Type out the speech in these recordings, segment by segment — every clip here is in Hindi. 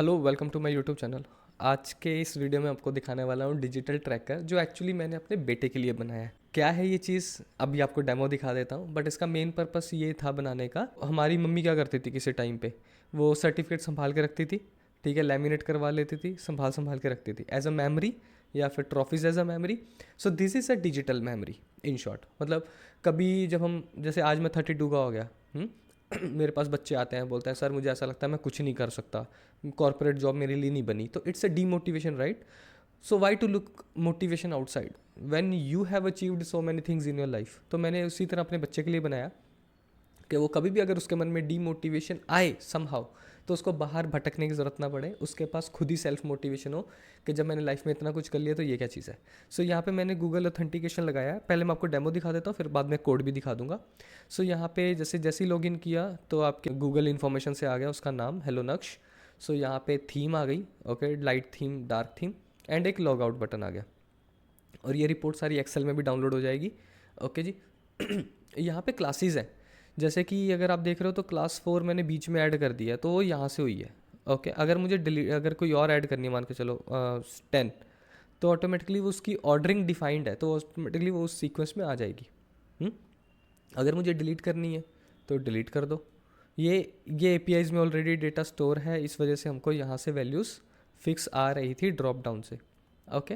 Hello, welcome to my YouTube channel. आज के इस वीडियो में आपको दिखाने वाला हूँ डिजिटल ट्रैकर, जो एक्चुअली मैंने अपने बेटे के लिए बनाया है। क्या है ये चीज़, अभी आपको डेमो दिखा देता हूँ, बट इसका मेन पर्पस ये था बनाने का। हमारी मम्मी क्या करती थी किसी टाइम पे, वो सर्टिफिकेट संभाल के रखती थी, ठीक है, लैमिनेट करवा लेती थी, संभाल संभाल के रखती थी एज अ मेमोरी, या फिर trophies as a memory. So this is a digital memory in short. मतलब कभी जब हम, जैसे आज मैं 32 का हो गया, मेरे पास बच्चे आते हैं, बोलते हैं सर मुझे ऐसा लगता है मैं कुछ नहीं कर सकता, कॉर्पोरेट जॉब मेरे लिए नहीं बनी, तो it's a demotivation, right? So why to look motivation outside when you have achieved so many things in your life. तो मैंने उसी तरह अपने बच्चे के लिए बनाया कि वो कभी भी अगर उसके मन में डीमोटिवेशन आए समहाउ, तो उसको बाहर भटकने की ज़रूरत ना पड़े, उसके पास खुद ही सेल्फ मोटिवेशन हो कि जब मैंने लाइफ में इतना कुछ कर लिया तो ये क्या चीज़ है। सो यहाँ पे मैंने गूगल ऑथेंटिकेशन लगाया है। पहले मैं आपको डेमो दिखा देता हूँ, फिर बाद में कोड भी दिखा दूंगा। सो यहाँ पे जैसे लॉगिन किया तो आपके गूगल इन्फॉर्मेशन से आ गया उसका नाम, हेलो नक्श। सो यहाँ पे थीम आ गई, okay, light theme, dark theme, and एक लॉग आउट बटन आ गया। और ये रिपोर्ट सारी एक्सेल में भी डाउनलोड हो जाएगी, ओके जी। यहाँ पे क्लासेस हैं, जैसे कि अगर आप देख रहे हो तो क्लास 4 मैंने बीच में ऐड कर दिया, तो वो यहाँ से हुई है, ओके। अगर मुझे डिलीट, अगर कोई और ऐड करनी है, मान के चलो 10, तो ऑटोमेटिकली वो उसकी ऑर्डरिंग डिफाइंड है, तो ऑटोमेटिकली वो उस सीक्वेंस में आ जाएगी। हुँ? अगर मुझे डिलीट करनी है तो डिलीट कर दो। ये एपीआईज में ऑलरेडी डेटा स्टोर है, इस वजह से हमको यहाँ से वैल्यूज़ फिक्स आ रही थी ड्रॉप डाउन से, ओके।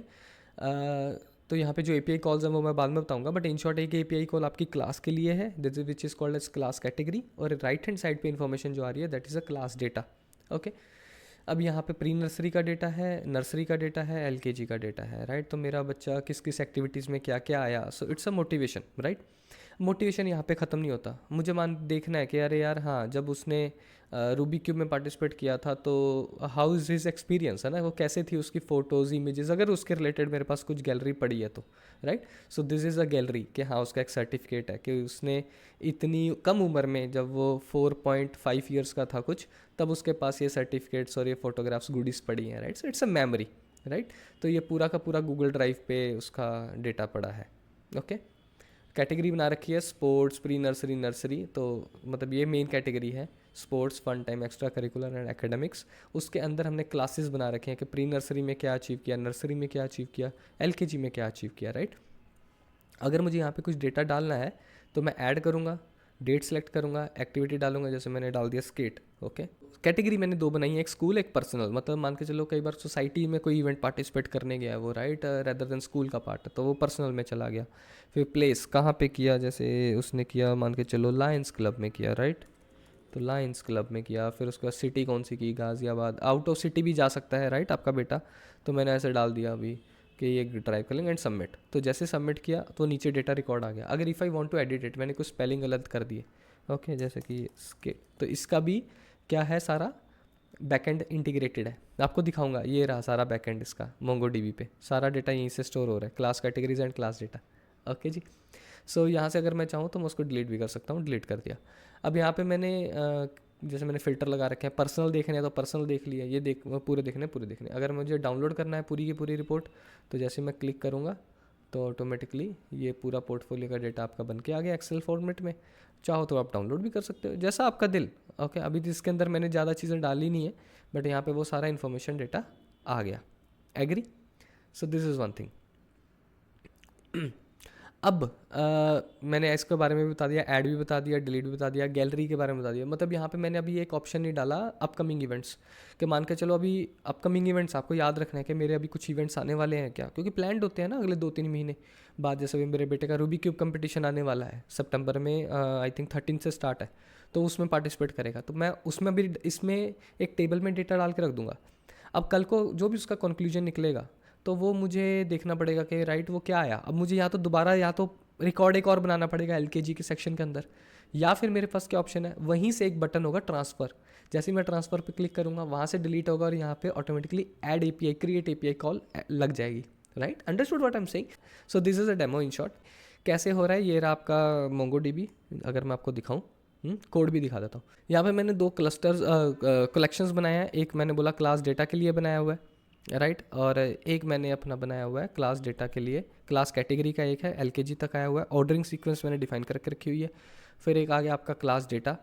तो यहाँ पे जो एपीआई कॉल्स हैं वो मैं बाद में बताऊंगा, बट इन शॉर्ट एक एपीआई कॉल आपकी क्लास के लिए है, this which is called as class category, और राइट हैंड साइड पे इन्फॉर्मेशन जो आ रही है that is a class data, okay. अब यहाँ पे प्री नर्सरी का डेटा है, नर्सरी का डेटा है, एलकेजी का डेटा है, राइट। तो मेरा बच्चा किस किस एक्टिविटीज़ में क्या क्या आया, so it's a motivation, right. Motivation यहाँ पे ख़त्म नहीं होता, मुझे मान देखना है कि अरे यार हाँ, जब उसने रूबी क्यूब में पार्टिसिपेट किया था तो हाउ इज़ हिज एक्सपीरियंस, है ना, वो कैसे थी, उसकी फ़ोटोज़ इमेजेस, अगर उसके रिलेटेड मेरे पास कुछ गैलरी पड़ी है तो, right. So this is a gallery कि हाँ उसका एक सर्टिफिकेट है कि उसने इतनी कम उम्र में, जब वो 4.5 ईयर्स का था कुछ, तब उसके पास ये सर्टिफिकेट्स और ये फोटोग्राफ्स गुडीज़ पड़ी हैं, right. So it's a memory, right. तो ये पूरा का पूरा गूगल ड्राइव पे उसका डेटा पड़ा है, ओके। कैटेगरी बना रखी है स्पोर्ट्स, प्री नर्सरी, नर्सरी, तो मतलब ये मेन कैटेगरी है, sports, fun time, extra curricular and academics. उसके अंदर हमने क्लासेस बना रखे हैं कि प्री नर्सरी में क्या अचीव किया, नर्सरी में क्या अचीव किया, एलकेजी में क्या अचीव किया, राइट। अगर मुझे यहाँ पे कुछ डेटा डालना है तो मैं ऐड करूँगा, डेट सेलेक्ट करूँगा, एक्टिविटी डालूंगा, जैसे मैंने डाल दिया स्केट, ओके। कैटेगरी मैंने दो बनाई है, एक स्कूल, एक पर्सनल। मतलब मान के चलो कई बार सोसाइटी में कोई इवेंट पार्टिसिपेट करने गया है वो, राइट, रेदर देन स्कूल का पार्ट, तो वो पर्सनल में चला गया। फिर प्लेस कहाँ पे किया, जैसे उसने किया मान के चलो लायंस क्लब में किया, राइट, तो लायंस क्लब में किया। फिर उसके बाद सिटी कौन सी की, गाज़ियाबाद, आउट ऑफ सिटी भी जा सकता है, राइट, आपका बेटा। तो मैंने ऐसे डाल दिया अभी कि ये ड्राइव कर लेंगे एंड सबमिट। तो जैसे सबमिट किया तो नीचे डेटा रिकॉर्ड आ गया। अगर if I want to edit it, मैंने कुछ स्पेलिंग गलत कर दिए, ओके, जैसे कि इसके, तो इसका भी क्या है, सारा बैकएंड इंटीग्रेटेड है। आपको दिखाऊंगा, ये रहा सारा बैकएंड इसका, मोंगो डीबी पे सारा डेटा यहीं से स्टोर हो रहा है, class categories and class data, okay जी। सो यहाँ से अगर मैं चाहूँ तो मैं उसको डिलीट भी कर सकता हूँ, डिलीट कर दिया। अब यहाँ पे मैंने जैसे मैंने फ़िल्टर लगा रखे हैं, पर्सनल देखने हैं तो पर्सनल देख लिया, ये देख पूरे देखने, पूरे देखने। अगर मुझे डाउनलोड करना है पूरी की पूरी रिपोर्ट, तो जैसे मैं क्लिक करूँगा तो ऑटोमेटिकली ये पूरा पोर्टफोलियो का डेटा आपका बन के आ गया एक्सेल फॉर्मेट में। चाहो तो आप डाउनलोड भी कर सकते हो, जैसा आपका दिल, ओके। अभी तो इसके अंदर मैंने ज़्यादा चीज़ें डाली नहीं है, बट यहाँ पे वो सारा इन्फॉर्मेशन डेटा आ गया। Agree? So this is one thing. अब मैंने इसके बारे में भी बता दिया, ऐड भी बता दिया, डिलीट भी बता दिया, गैलरी के बारे में बता दिया। मतलब यहाँ पे मैंने अभी एक ऑप्शन नहीं डाला अपकमिंग इवेंट्स, कि मान के चलो अभी अपकमिंग इवेंट्स आपको याद रखना है कि मेरे अभी कुछ इवेंट्स आने वाले हैं क्या, क्योंकि प्लान्ड होते हैं ना अगले 2-3 महीने बाद। जैसे अभी मेरे बेटे का रूबी क्यूब कंपटीशन आने वाला है सितंबर में, आई थिंक 13 से स्टार्ट है, तो उसमें पार्टिसिपेट करेगा, तो मैं उसमें भी इसमें एक टेबल में डेटा डाल के रख दूंगा। अब कल को जो भी उसका कंक्लूजन निकलेगा तो वो मुझे देखना पड़ेगा कि राइट वो क्या आया। अब मुझे या तो दोबारा, या तो रिकॉर्ड एक और बनाना पड़ेगा एलकेजी के सेक्शन के अंदर, या फिर मेरे पास क्या ऑप्शन है, वहीं से एक बटन होगा ट्रांसफ़र। जैसे ही मैं ट्रांसफ़र पे क्लिक करूँगा वहाँ से डिलीट होगा, और यहाँ पे automatically add API, create API call लग जाएगी, right. Understood what I am saying? So this is a demo in short. कैसे हो रहा है, ये रहा आपका मोंगो डीबी। अगर मैं आपको दिखाऊँ, कोड भी दिखा देता हूँ। यहाँ पे मैंने दो क्लस्टर्स, कलेक्शंस बनाए हैं। एक मैंने बोला क्लास डेटा के लिए बनाया हुआ है, राइट, और एक मैंने अपना बनाया हुआ है क्लास डेटा के लिए, क्लास कैटेगरी का एक है, एलकेजी तक आया हुआ है, ऑर्डरिंग सीक्वेंस मैंने डिफाइन करके रखी हुई है। फिर एक आ गया आपका class data,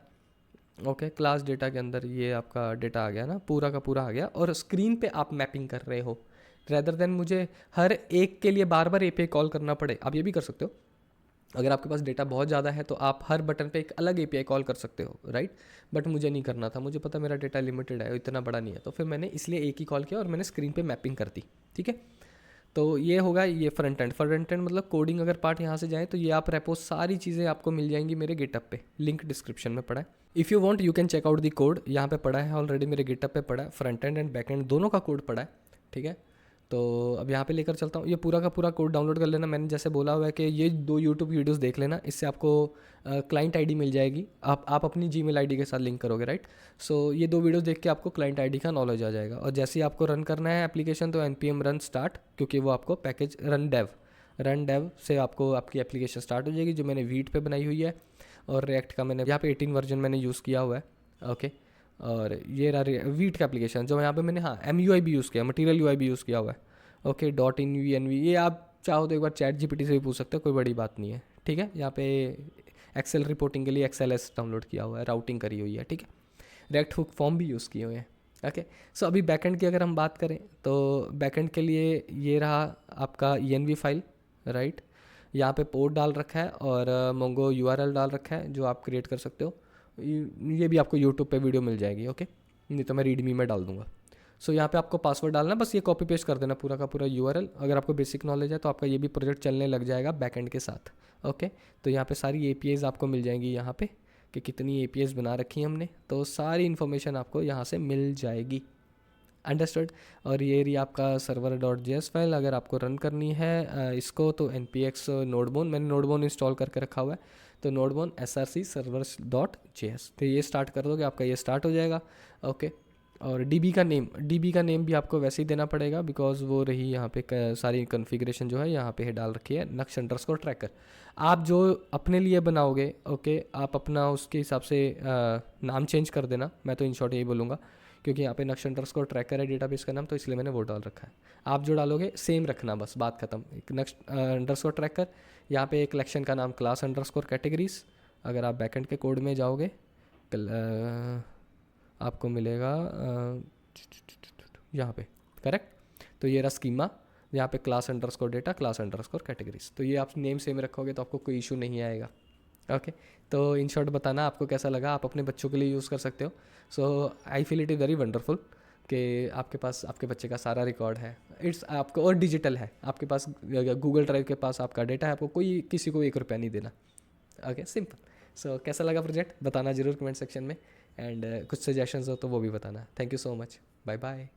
okay, class data के अंदर ये आपका डेटा आ गया ना, पूरा का पूरा आ गया, और स्क्रीन पे आप मैपिंग कर रहे हो रेदर देन मुझे हर एक के लिए बार बार एपीआई कॉल करना पड़े। आप ये भी कर सकते हो, अगर आपके पास डेटा बहुत ज़्यादा है तो आप हर बटन पे एक अलग एपीआई कॉल कर सकते हो, राइट। बट मुझे नहीं करना था, मुझे पता मेरा डेटा लिमिटेड है, इतना बड़ा नहीं है, तो फिर मैंने इसलिए एक ही कॉल किया और मैंने स्क्रीन पे मैपिंग कर दी, ठीक है। तो ये होगा ये फ्रंट एंड मतलब कोडिंग अगर पार्ट यहाँ से जाए तो ये आप रेपो सारी चीज़ें आपको मिल जाएंगी मेरे गिटअप पे, लिंक डिस्क्रिप्शन में पड़ा है। If you want you can check out the code, यहाँ पे पड़ा है ऑलरेडी, मेरे गिटअप पे पड़ा है, फ्रंट एंड बैक एंड दोनों का कोड पड़ा है, ठीक है। तो अब यहाँ पे लेकर चलता हूँ, ये पूरा का पूरा कोड डाउनलोड कर लेना। मैंने जैसे बोला हुआ है कि ये 2 यूट्यूब वीडियोस देख लेना, इससे आपको क्लाइंट आईडी मिल जाएगी। आप अपनी जीमेल आईडी के साथ लिंक करोगे, राइट। सो ये 2 वीडियोस देख के आपको क्लाइंट आईडी का नॉलेज आ जाएगा, और जैसे ही आपको रन करना है एप्लीकेशन तो npm रन स्टार्ट, क्योंकि वो आपको पैकेज रन डेव से आपको आपकी एप्लीकेशन स्टार्ट हो जाएगी, जो मैंने वीट पे बनाई हुई है। और रिएक्ट का मैंने यहाँ पे 18 वर्जन मैंने यूज़ किया हुआ है, ओके। और ये रहा वीट का एप्लीकेशन, जो यहाँ पे मैंने हाँ MUI भी यूज़ किया, मटीरियल UI भी यूज़ किया हुआ है, ओके। .inv ये आप चाहो तो एक बार चैट जीपीटी से भी पूछ सकते हो, कोई बड़ी बात नहीं है, ठीक है। यहाँ पे एक्सेल रिपोर्टिंग के लिए XLS डाउनलोड किया हुआ है, राउटिंग करी हुई है, ठीक है। रेक्ट हुक फॉर्म भी यूज़ किए हुए हैं, ओके। सो अभी बैकएंड की अगर हम बात करें तो बैकएंड के लिए ये रहा आपका env फाइल, राइट। यहाँ पे पोर्ट डाल रखा है और मोंगो URL डाल रखा है जो आप क्रिएट कर सकते हो। ये भी आपको यूट्यूब पे वीडियो मिल जाएगी, ओके। नहीं तो मैं रीडमी में डाल दूंगा। सो यहाँ पे आपको पासवर्ड डालना, बस ये कॉपी पेस्ट कर देना पूरा का पूरा URL। अगर आपको बेसिक नॉलेज है तो आपका ये भी प्रोजेक्ट चलने लग जाएगा बैकएंड के साथ, ओके। तो यहाँ पे सारी APIs आपको मिल जाएंगी, यहाँ पे कि कितनी APIs बना रखी हैं हमने, तो सारी इन्फॉर्मेशन आपको यहाँ से मिल जाएगी, अंडरस्टूड। और ये रही आपका server.js फाइल, अगर आपको रन करनी है इसको तो npx नोडबोन, मैंने नोडबोन इंस्टॉल करके रखा हुआ है, तो नोडबोन src servers.js, तो ये स्टार्ट कर दोगे आपका ये स्टार्ट हो जाएगा, ओके। और DB का नेम भी आपको वैसे ही देना पड़ेगा, बिकॉज वो रही यहाँ पे सारी कॉन्फ़िगरेशन जो है यहाँ पे डाल रखी है, nux_tracker। आप जो अपने लिए बनाओगे, ओके, आप अपना उसके हिसाब से नाम चेंज कर देना, मैं तो इन शॉर्ट यही बोलूँगा, क्योंकि यहाँ पे nux_tracker है डेटाबेस का नाम, तो इसलिए मैंने वो डाल रखा है। आप जो डालोगे सेम रखना, बस बात खत्म। एक nux_tracker, यहाँ पे कलेक्शन का नाम class_categories। अगर आप बैकएंड के कोड में जाओगे आपको मिलेगा यहाँ पे, करेक्ट। तो ये रहा स्कीमा, यहाँ पे class_data class_categories, तो ये आप नेम सेम रखोगे तो आपको कोई इशू नहीं आएगा, ओके। तो इन शॉर्ट बताना आपको कैसा लगा, आप अपने बच्चों के लिए यूज़ कर सकते हो। So I feel it is very wonderful कि आपके पास आपके बच्चे का सारा रिकॉर्ड है, इट्स आपको और डिजिटल है, आपके पास गूगल ड्राइव के पास आपका डेटा है, आपको कोई किसी को 1 रुपया नहीं देना, ओके, सिंपल। सो कैसा लगा प्रोजेक्ट बताना ज़रूर कमेंट सेक्शन में, एंड कुछ सजेशंस हो तो वो भी बताना। Thank you so much, bye bye.